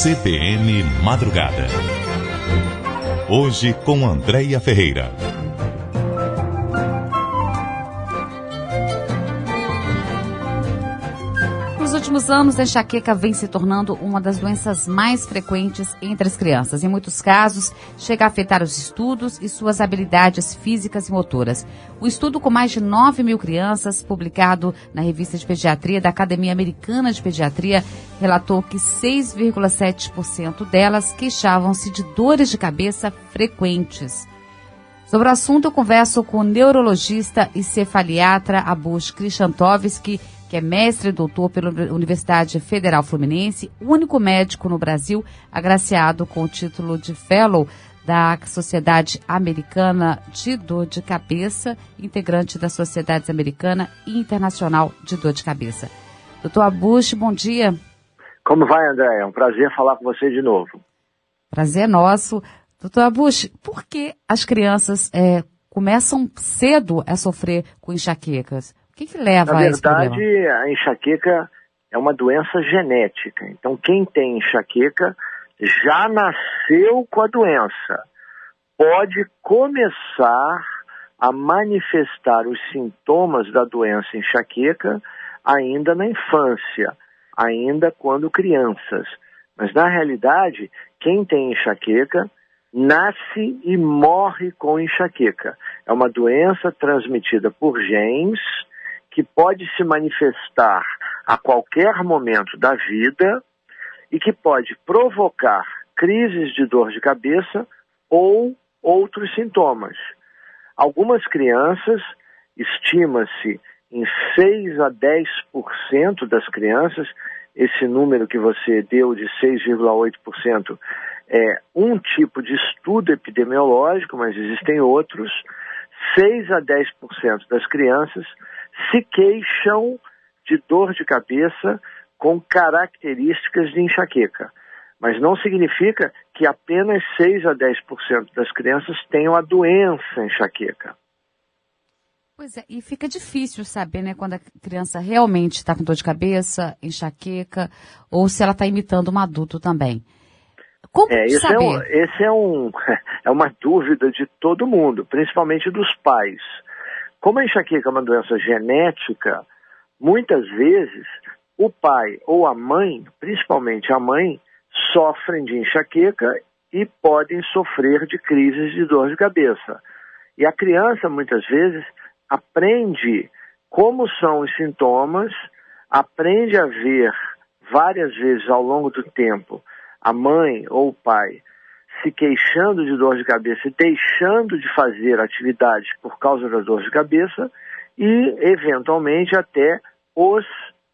CBN Madrugada. Hoje com Andréia Ferreira. Nos últimos anos, a enxaqueca vem se tornando uma das doenças mais frequentes entre as crianças. Em muitos casos, chega a afetar os estudos e suas habilidades físicas e motoras. O estudo com mais de 9.000 crianças, publicado na revista de pediatria da Academia Americana de Pediatria, relatou que 6,7% delas queixavam-se de dores de cabeça frequentes. Sobre o assunto, eu converso com o neurologista e cefaliatra Abush Krishantovski, que é mestre e doutor pela Universidade Federal Fluminense, o único médico no Brasil agraciado com o título de Fellow da Sociedade Americana de Dor de Cabeça, integrante da Sociedade Americana e Internacional de Dor de Cabeça. Doutor Abush, bom dia. Como vai, André? É um prazer falar com você de novo. Prazer nosso. Doutor Abush, por que as crianças começam cedo a sofrer com enxaquecas? O que leva a esse problema? Na verdade, a enxaqueca é uma doença genética. Então, quem tem enxaqueca já nasceu com a doença. Pode começar a manifestar os sintomas da doença enxaqueca ainda na infância, ainda quando crianças. Mas, na realidade, quem tem enxaqueca nasce e morre com enxaqueca. É uma doença transmitida por genes que pode se manifestar a qualquer momento da vida e que pode provocar crises de dor de cabeça ou outros sintomas. Algumas crianças, estima-se em 6 a 10% das crianças, esse número que você deu de 6,8% é um tipo de estudo epidemiológico, mas existem outros. 6 a 10% das crianças se queixam de dor de cabeça com características de enxaqueca. Mas não significa que apenas 6 a 10% das crianças tenham a doença enxaqueca. Pois é, e fica difícil saber, né, quando a criança realmente está com dor de cabeça, enxaqueca, ou se ela está imitando um adulto também. Como saber? É uma dúvida de todo mundo, principalmente dos pais. Como a enxaqueca é uma doença genética, muitas vezes o pai ou a mãe, principalmente a mãe, sofrem de enxaqueca e podem sofrer de crises de dor de cabeça. E a criança, muitas vezes, aprende como são os sintomas, aprende a ver várias vezes ao longo do tempo a mãe ou o pai se queixando de dor de cabeça e deixando de fazer atividades por causa da dor de cabeça e, eventualmente, até os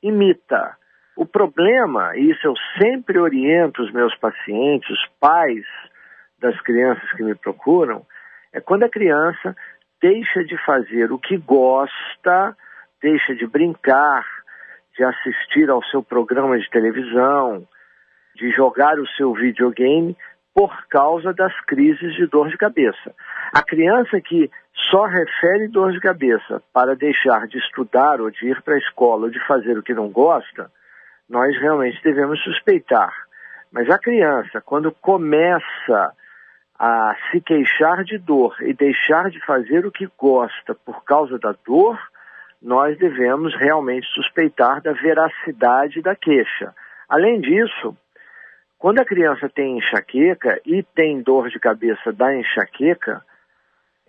imita. O problema, e isso eu sempre oriento os meus pacientes, os pais das crianças que me procuram, é quando a criança deixa de fazer o que gosta, deixa de brincar, de assistir ao seu programa de televisão, de jogar o seu videogame por causa das crises de dor de cabeça. A criança que só refere dor de cabeça para deixar de estudar ou de ir para a escola ou de fazer o que não gosta, nós realmente devemos suspeitar. Mas a criança, quando começa a se queixar de dor e deixar de fazer o que gosta por causa da dor, nós devemos realmente suspeitar da veracidade da queixa. Além disso, quando a criança tem enxaqueca e tem dor de cabeça da enxaqueca,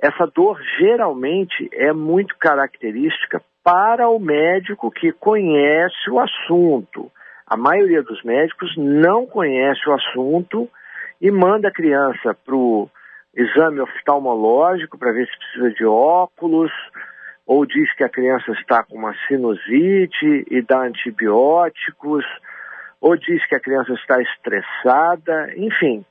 essa dor geralmente é muito característica para o médico que conhece o assunto. A maioria dos médicos não conhece o assunto e manda a criança para o exame oftalmológico para ver se precisa de óculos, ou diz que a criança está com uma sinusite e dá antibióticos, ou diz que a criança está estressada, enfim,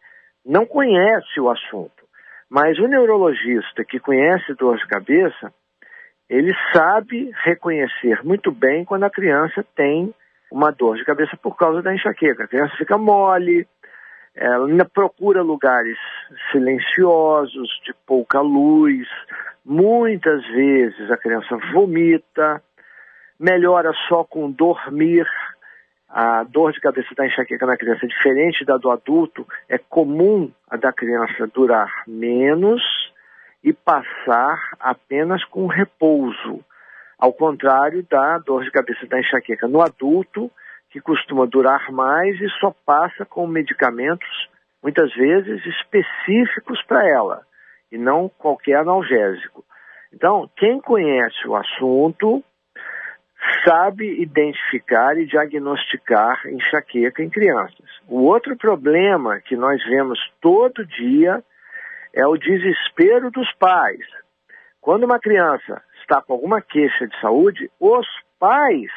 não conhece o assunto. Mas o neurologista que conhece dor de cabeça, ele sabe reconhecer muito bem quando a criança tem uma dor de cabeça por causa da enxaqueca. A criança fica mole, ela ainda procura lugares silenciosos, de pouca luz, muitas vezes a criança vomita, melhora só com dormir. A dor de cabeça da enxaqueca na criança é diferente da do adulto. É comum a da criança durar menos e passar apenas com repouso, ao contrário da dor de cabeça da enxaqueca no adulto, que costuma durar mais e só passa com medicamentos, muitas vezes específicos para ela, e não qualquer analgésico. Então, quem conhece o assunto sabe identificar e diagnosticar enxaqueca em crianças. O outro problema que nós vemos todo dia é o desespero dos pais. Quando uma criança está com alguma queixa de saúde, os pais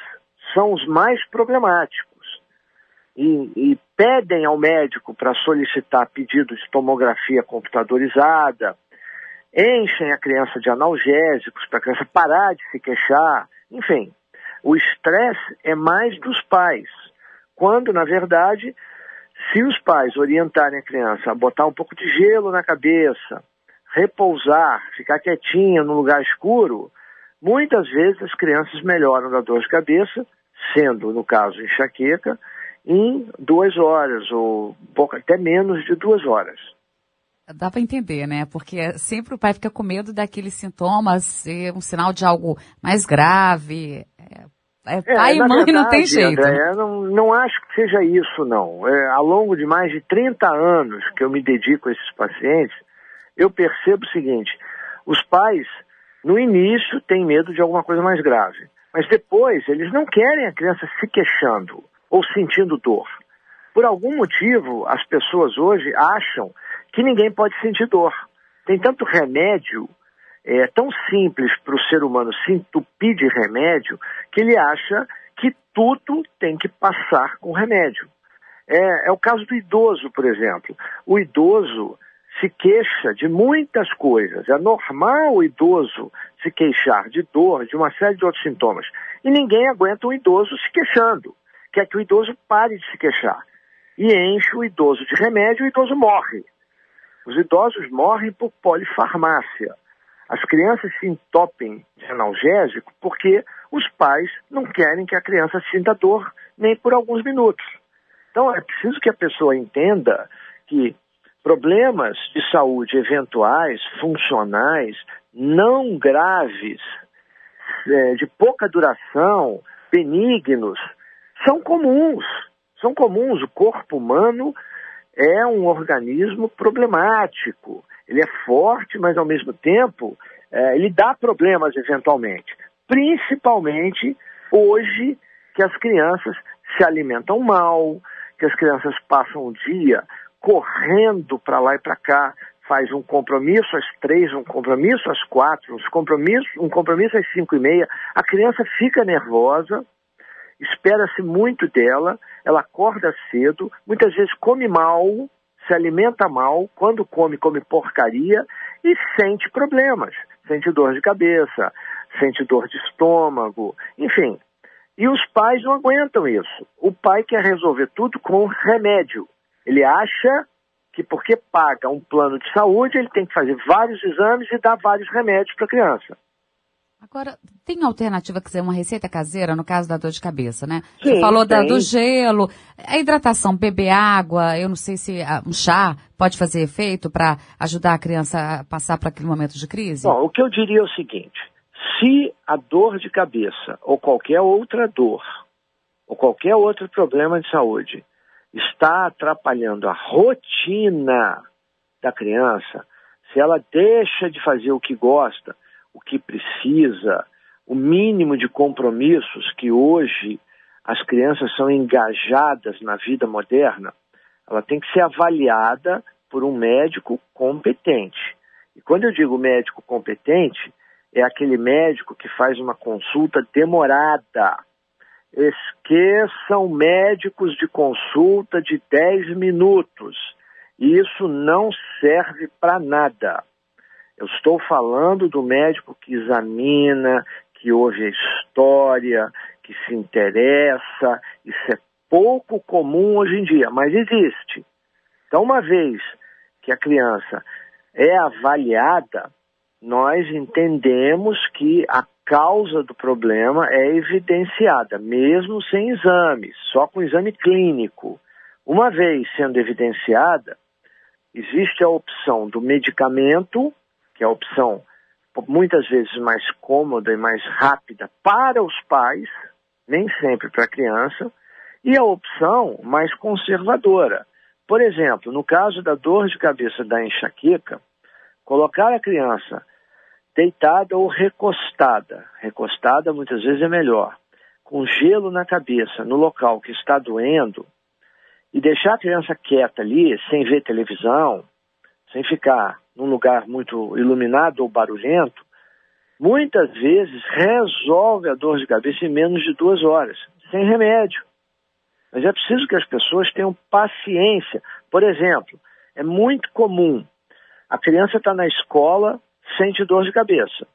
são os mais problemáticos e pedem ao médico para solicitar pedido de tomografia computadorizada, enchem a criança de analgésicos para a criança parar de se queixar, enfim. O estresse é mais dos pais, quando, na verdade, se os pais orientarem a criança a botar um pouco de gelo na cabeça, repousar, ficar quietinha num lugar escuro, muitas vezes as crianças melhoram da dor de cabeça, sendo, no caso, enxaqueca, em 2 horas, ou até menos de 2 horas. Dá para entender, né? Porque sempre o pai fica com medo daqueles sintomas ser um sinal de algo mais grave. Pai e mãe verdade, não tem jeito. André, não acho que seja isso, não. Ao longo de mais de 30 anos que eu me dedico a esses pacientes, eu percebo o seguinte: os pais, no início, têm medo de alguma coisa mais grave. Mas depois, eles não querem a criança se queixando ou sentindo dor. Por algum motivo, as pessoas hoje acham que ninguém pode sentir dor. Tem tanto remédio, tão simples para o ser humano se entupir de remédio, que ele acha que tudo tem que passar com remédio. É o caso do idoso, por exemplo. O idoso se queixa de muitas coisas. É normal o idoso se queixar de dor, de uma série de outros sintomas. E ninguém aguenta um idoso se queixando. Quer que o idoso pare de se queixar. E enche o idoso de remédio e o idoso morre. Os idosos morrem por polifarmácia. As crianças se entopem de analgésico porque os pais não querem que a criança sinta dor nem por alguns minutos. Então é preciso que a pessoa entenda que problemas de saúde eventuais, funcionais, não graves, de pouca duração, benignos, são comuns. São comuns. O corpo humano é um organismo problemático. Ele é forte, mas ao mesmo tempo ele dá problemas eventualmente. Principalmente hoje que as crianças se alimentam mal, que as crianças passam o dia correndo para lá e para cá, faz um compromisso às 3, um compromisso às 4, um compromisso às 5:30. A criança fica nervosa, espera-se muito dela, ela acorda cedo, muitas vezes come mal, se alimenta mal, quando come porcaria e sente problemas. Sente dor de cabeça, sente dor de estômago, enfim. E os pais não aguentam isso. O pai quer resolver tudo com remédio. Ele acha que porque paga um plano de saúde, ele tem que fazer vários exames e dar vários remédios para a criança. Agora, tem alternativa, quer dizer, uma receita caseira no caso da dor de cabeça, né? Sim, você falou do gelo, a hidratação, beber água, eu não sei se um chá pode fazer efeito para ajudar a criança a passar por aquele momento de crise? Bom, o que eu diria é o seguinte: se a dor de cabeça ou qualquer outra dor, ou qualquer outro problema de saúde está atrapalhando a rotina da criança, se ela deixa de fazer o que gosta, o que precisa, o mínimo de compromissos que hoje as crianças são engajadas na vida moderna, ela tem que ser avaliada por um médico competente. E quando eu digo médico competente, é aquele médico que faz uma consulta demorada. Esqueçam médicos de consulta de 10 minutos. Isso não serve para nada. Eu estou falando do médico que examina, que ouve a história, que se interessa. Isso é pouco comum hoje em dia, mas existe. Então, uma vez que a criança é avaliada, nós entendemos que a causa do problema é evidenciada, mesmo sem exames, só com exame clínico. Uma vez sendo evidenciada, existe a opção do medicamento, que é a opção muitas vezes mais cômoda e mais rápida para os pais, nem sempre para a criança, e a opção mais conservadora. Por exemplo, no caso da dor de cabeça da enxaqueca, colocar a criança deitada ou recostada, recostada muitas vezes é melhor, com gelo na cabeça, no local que está doendo, e deixar a criança quieta ali, sem ver televisão, sem ficar num lugar muito iluminado ou barulhento, muitas vezes resolve a dor de cabeça em menos de 2 horas, sem remédio. Mas é preciso que as pessoas tenham paciência. Por exemplo, é muito comum a criança estar na escola, sente dor de cabeça.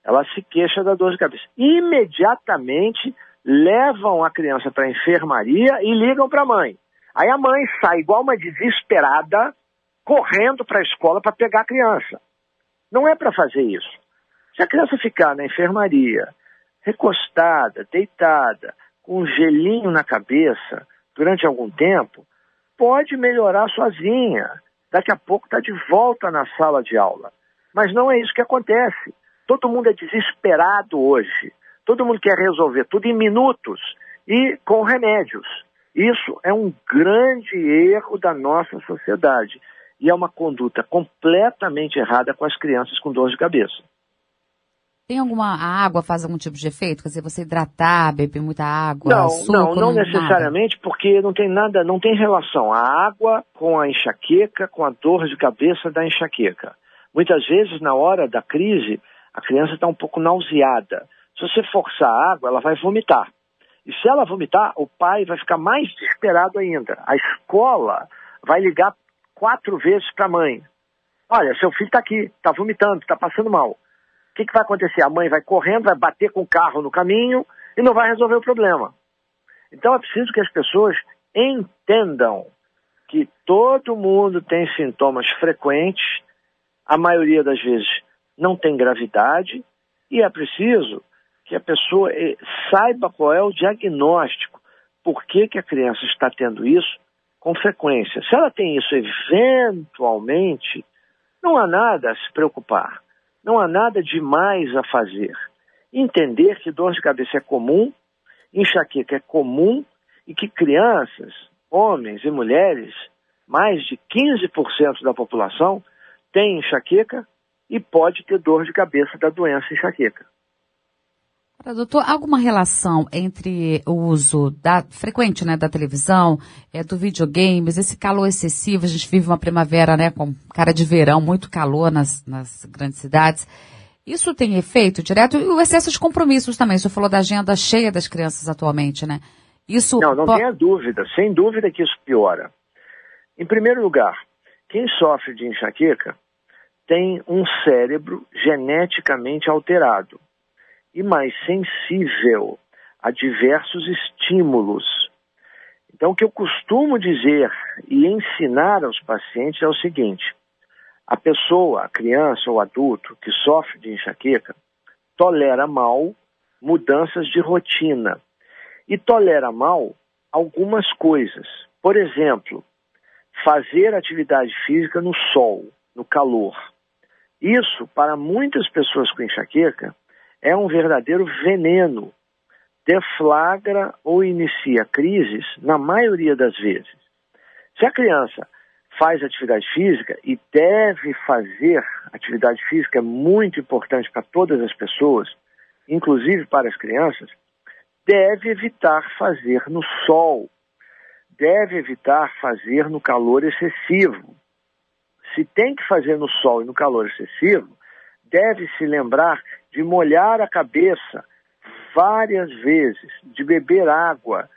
Ela se queixa da dor de cabeça. Imediatamente levam a criança para a enfermaria e ligam para a mãe. Aí a mãe sai igual uma desesperada, correndo para a escola para pegar a criança. Não é para fazer isso. Se a criança ficar na enfermaria, recostada, deitada, com um gelinho na cabeça durante algum tempo, pode melhorar sozinha. Daqui a pouco está de volta na sala de aula. Mas não é isso que acontece. Todo mundo é desesperado hoje. Todo mundo quer resolver tudo em minutos e com remédios. Isso é um grande erro da nossa sociedade. E é uma conduta completamente errada com as crianças com dor de cabeça. A água faz algum tipo de efeito? Quer dizer, você hidratar, beber muita água, não necessariamente, nada. Porque não tem nada, não tem relação a água com a enxaqueca, com a dor de cabeça da enxaqueca. Muitas vezes, na hora da crise, a criança está um pouco nauseada. Se você forçar a água, ela vai vomitar. E se ela vomitar, o pai vai ficar mais desesperado ainda. A escola vai ligar 4 vezes para a mãe. Olha, seu filho está aqui, está vomitando, está passando mal. O que vai acontecer? A mãe vai correndo, vai bater com o carro no caminho e não vai resolver o problema. Então é preciso que as pessoas entendam que todo mundo tem sintomas frequentes, a maioria das vezes não tem gravidade, e é preciso que a pessoa saiba qual é o diagnóstico, por que a criança está tendo isso com frequência. Se ela tem isso eventualmente, não há nada a se preocupar. Não há nada demais a fazer. Entender que dor de cabeça é comum, enxaqueca é comum e que crianças, homens e mulheres, mais de 15% da população, têm enxaqueca e pode ter dor de cabeça da doença enxaqueca. Doutor, alguma relação entre o uso frequente, da televisão, do videogames, esse calor excessivo? A gente vive uma primavera, com cara de verão, muito calor nas grandes cidades. Isso tem efeito direto? E o excesso de compromissos também. O senhor falou da agenda cheia das crianças atualmente, Isso não tenha dúvida. Sem dúvida que isso piora. Em primeiro lugar, quem sofre de enxaqueca tem um cérebro geneticamente alterado e mais sensível a diversos estímulos. Então, o que eu costumo dizer e ensinar aos pacientes é o seguinte: a pessoa, a criança ou adulto que sofre de enxaqueca tolera mal mudanças de rotina e tolera mal algumas coisas. Por exemplo, fazer atividade física no sol, no calor. Isso, para muitas pessoas com enxaqueca, é um verdadeiro veneno. Deflagra ou inicia crises na maioria das vezes. Se a criança faz atividade física, e deve fazer atividade física, é muito importante para todas as pessoas, inclusive para as crianças, deve evitar fazer no sol, deve evitar fazer no calor excessivo. Se tem que fazer no sol e no calor excessivo, deve se lembrar de molhar a cabeça várias vezes, de beber água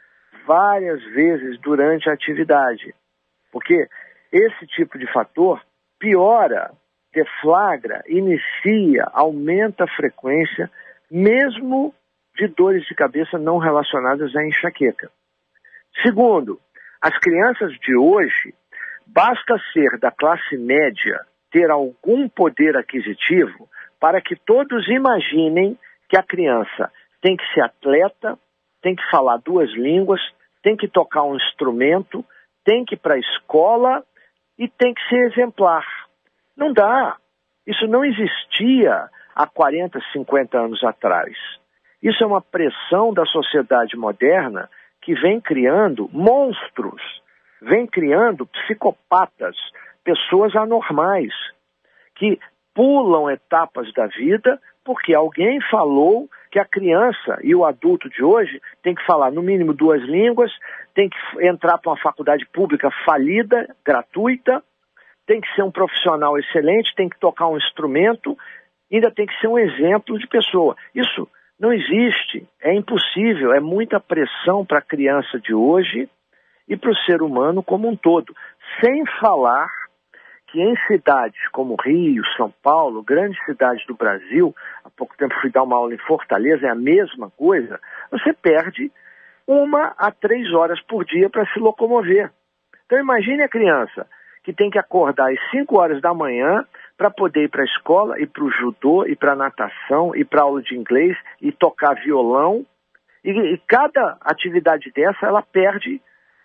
várias vezes durante a atividade. Porque esse tipo de fator piora, deflagra, inicia, aumenta a frequência, mesmo de dores de cabeça não relacionadas à enxaqueca. Segundo, as crianças de hoje, basta ser da classe média, ter algum poder aquisitivo, para que todos imaginem que a criança tem que ser atleta, tem que falar 2 línguas, tem que tocar um instrumento, tem que ir para a escola e tem que ser exemplar. Não dá. Isso não existia há 40, 50 anos atrás. Isso é uma pressão da sociedade moderna que vem criando monstros, vem criando psicopatas, pessoas anormais, que pulam etapas da vida porque alguém falou que a criança e o adulto de hoje tem que falar no mínimo 2 línguas, tem que entrar para uma faculdade pública falida, gratuita, tem que ser um profissional excelente, tem que tocar um instrumento, ainda tem que ser um exemplo de pessoa. Isso não existe, é impossível, é muita pressão para a criança de hoje e para o ser humano como um todo. Sem falar que em cidades como Rio, São Paulo, grandes cidades do Brasil, há pouco tempo fui dar uma aula em Fortaleza, é a mesma coisa, você perde 1 a 3 horas por dia para se locomover. Então imagine a criança que tem que acordar às 5 horas da manhã para poder ir para a escola, ir para o judô, ir para a natação, ir para a aula de inglês, e tocar violão. E cada atividade dessa, ela perde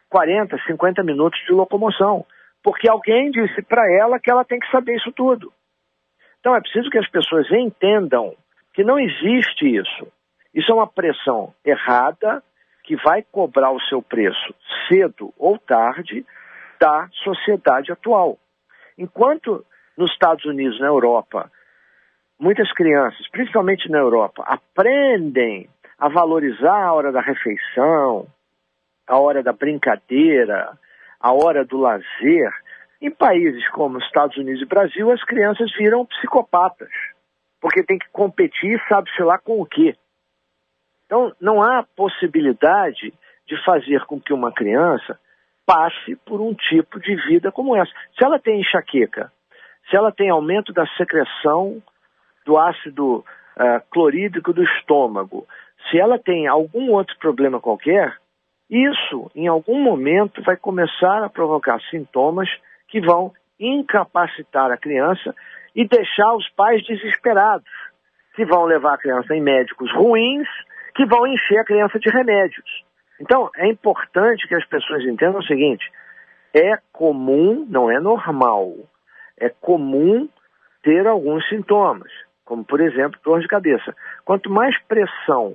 40, 50 minutos de locomoção. Porque alguém disse para ela que ela tem que saber isso tudo. Então é preciso que as pessoas entendam que não existe isso. Isso é uma pressão errada que vai cobrar o seu preço cedo ou tarde da sociedade atual. Enquanto nos Estados Unidos, na Europa, muitas crianças, principalmente na Europa, aprendem a valorizar a hora da refeição, a hora da brincadeira, a hora do lazer, em países como Estados Unidos e Brasil, as crianças viram psicopatas, porque tem que competir, sabe-se lá com o quê. Então, não há possibilidade de fazer com que uma criança passe por um tipo de vida como essa. Se ela tem enxaqueca, se ela tem aumento da secreção do ácido clorídrico do estômago, se ela tem algum outro problema qualquer, isso, em algum momento, vai começar a provocar sintomas que vão incapacitar a criança e deixar os pais desesperados, que vão levar a criança em médicos ruins, que vão encher a criança de remédios. Então, é importante que as pessoas entendam o seguinte: é comum, não é normal, é comum ter alguns sintomas, como, por exemplo, dor de cabeça. Quanto mais pressão,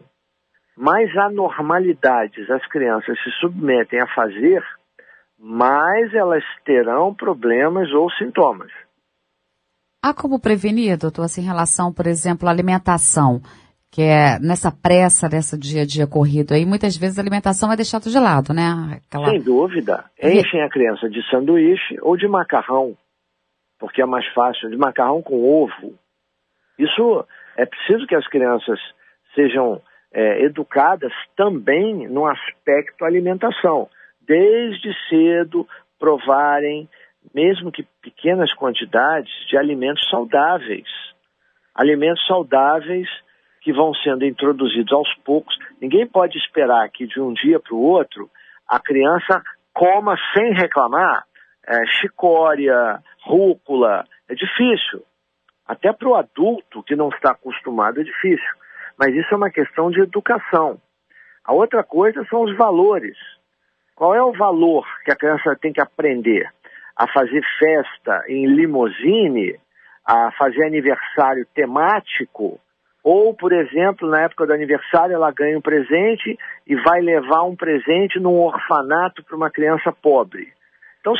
mais anormalidades as crianças se submetem a fazer, mais elas terão problemas ou sintomas. Há como prevenir, doutor, assim, em relação, por exemplo, à alimentação, que é nessa pressa, dessa dia a dia corrido aí, muitas vezes a alimentação é deixada de lado, né? Sem dúvida. Enchem a criança de sanduíche ou de macarrão, porque é mais fácil, de macarrão com ovo. Isso é preciso que as crianças sejam educadas também no aspecto alimentação. Desde cedo provarem, mesmo que pequenas quantidades, de alimentos saudáveis. Alimentos saudáveis que vão sendo introduzidos aos poucos. Ninguém pode esperar que de um dia para o outro a criança coma sem reclamar chicória, rúcula. É difícil. Até para o adulto que não está acostumado é difícil. Mas isso é uma questão de educação. A outra coisa são os valores. Qual é o valor que a criança tem que aprender? A fazer festa em limusine, a fazer aniversário temático, ou, por exemplo, na época do aniversário ela ganha um presente e vai levar um presente num orfanato para uma criança pobre. Então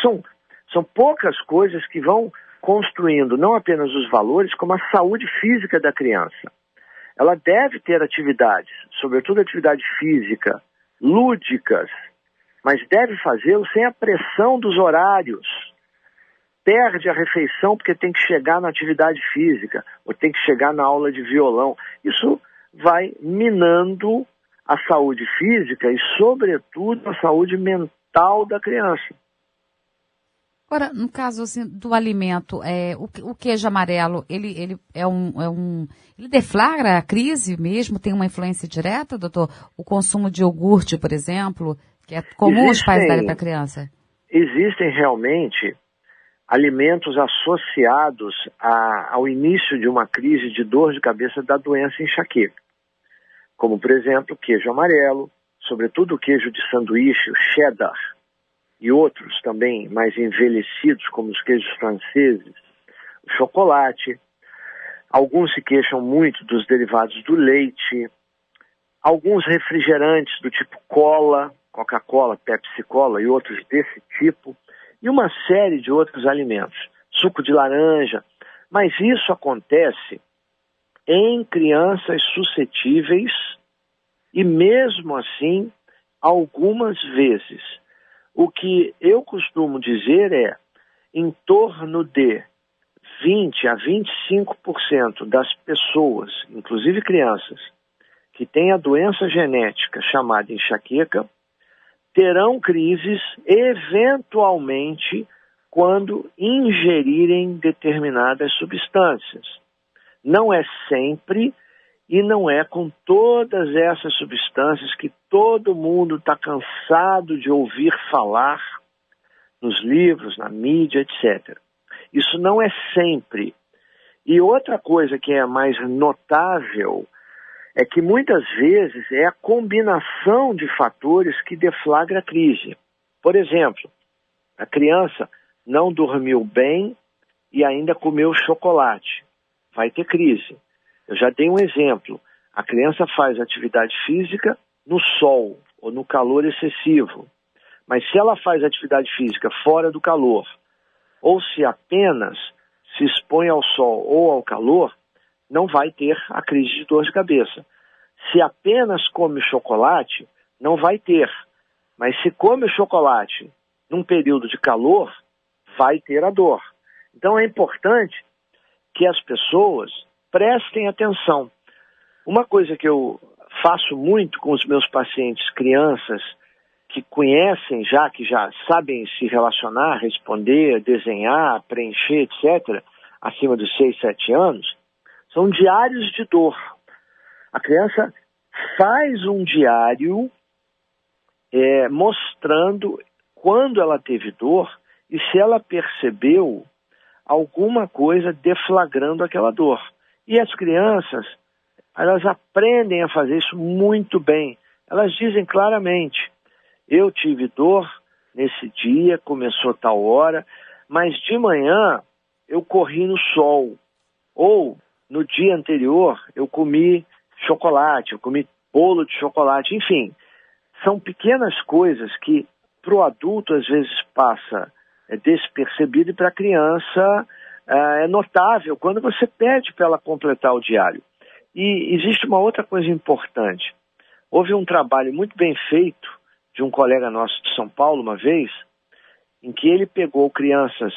são poucas coisas que vão construindo não apenas os valores, como a saúde física da criança. Ela deve ter atividades, sobretudo atividade física, lúdicas, mas deve fazê-lo sem a pressão dos horários. Perde a refeição porque tem que chegar na atividade física, ou tem que chegar na aula de violão. Isso vai minando a saúde física e, sobretudo, a saúde mental da criança. Agora, no caso assim, do alimento, o queijo amarelo, ele ele deflagra a crise mesmo? Tem uma influência direta, doutor? O consumo de iogurte, por exemplo, que é comum os pais darem para a criança? Existem realmente alimentos associados ao início de uma crise de dor de cabeça da doença enxaqueca. como, por exemplo, queijo amarelo, sobretudo o queijo de sanduíche, o cheddar, e outros também mais envelhecidos, como os queijos franceses, o chocolate. Alguns se queixam muito dos derivados do leite, alguns refrigerantes do tipo cola, Coca-Cola, Pepsi-Cola e outros desse tipo, e uma série de outros alimentos, suco de laranja. Mas isso acontece em crianças suscetíveis e, mesmo assim, algumas vezes. O que eu costumo dizer é, em torno de 20 a 25% das pessoas, inclusive crianças, que têm a doença genética chamada enxaqueca, terão crises eventualmente quando ingerirem determinadas substâncias. Não é sempre e não é com todas essas substâncias que todo mundo está cansado de ouvir falar nos livros, na mídia, etc. Isso não é sempre. E outra coisa que é mais notável é que muitas vezes é a combinação de fatores que deflagra a crise. Por exemplo, a criança não dormiu bem e ainda comeu chocolate. Vai ter crise. Eu já dei um exemplo. A criança faz atividade física no sol ou no calor excessivo. Mas se ela faz atividade física fora do calor, ou se apenas se expõe ao sol ou ao calor, não vai ter a crise de dor de cabeça. Se apenas come chocolate, não vai ter. Mas se come chocolate num período de calor, vai ter a dor. Então é importante que as pessoas prestem atenção. Uma coisa que eu faço muito com os meus pacientes, crianças que conhecem já, que já sabem se relacionar, responder, desenhar, preencher, etc., acima dos 6, 7 anos, são diários de dor. A criança faz um diário mostrando quando ela teve dor e se ela percebeu alguma coisa deflagrando aquela dor. E as crianças, elas aprendem a fazer isso muito bem. Elas dizem claramente, eu tive dor nesse dia, começou tal hora, mas de manhã eu corri no sol. Ou no dia anterior eu comi chocolate, eu comi bolo de chocolate, enfim. São pequenas coisas que para o adulto às vezes passa despercebido e para a criança é notável quando você pede para ela completar o diário. E existe uma outra coisa importante. Houve um trabalho muito bem feito de um colega nosso de São Paulo uma vez, em que ele pegou crianças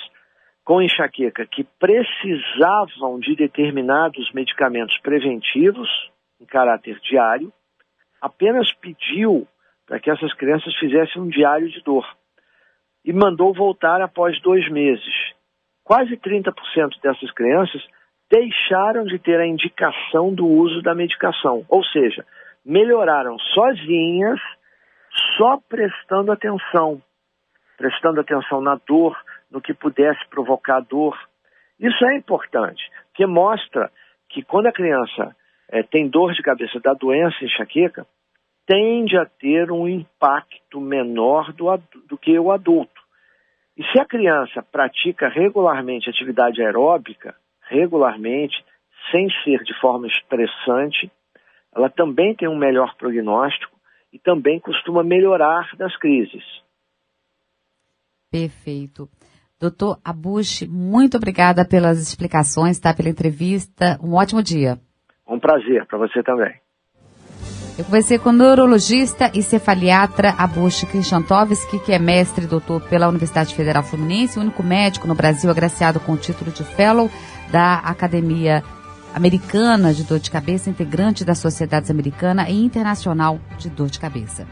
com enxaqueca que precisavam de determinados medicamentos preventivos em caráter diário, apenas pediu para que essas crianças fizessem um diário de dor e mandou voltar após 2 meses. Quase 30% dessas crianças deixaram de ter a indicação do uso da medicação, ou seja, melhoraram sozinhas, só prestando atenção na dor, no que pudesse provocar dor. Isso é importante, porque mostra que quando a criança tem dor de cabeça da doença enxaqueca, tende a ter um impacto menor do que o adulto. E se a criança pratica regularmente atividade aeróbica, sem ser de forma estressante, ela também tem um melhor prognóstico e também costuma melhorar das crises. Perfeito. Doutor Abuche, muito obrigada pelas explicações, pela entrevista. Um ótimo dia. Um prazer para você também. Eu conversei com o neurologista e cefaliatra Abuche Krishantovski, que é mestre e doutor pela Universidade Federal Fluminense, o único médico no Brasil agraciado com o título de Fellow da Academia Americana de Dor de Cabeça, integrante da Sociedade Americana e Internacional de Dor de Cabeça.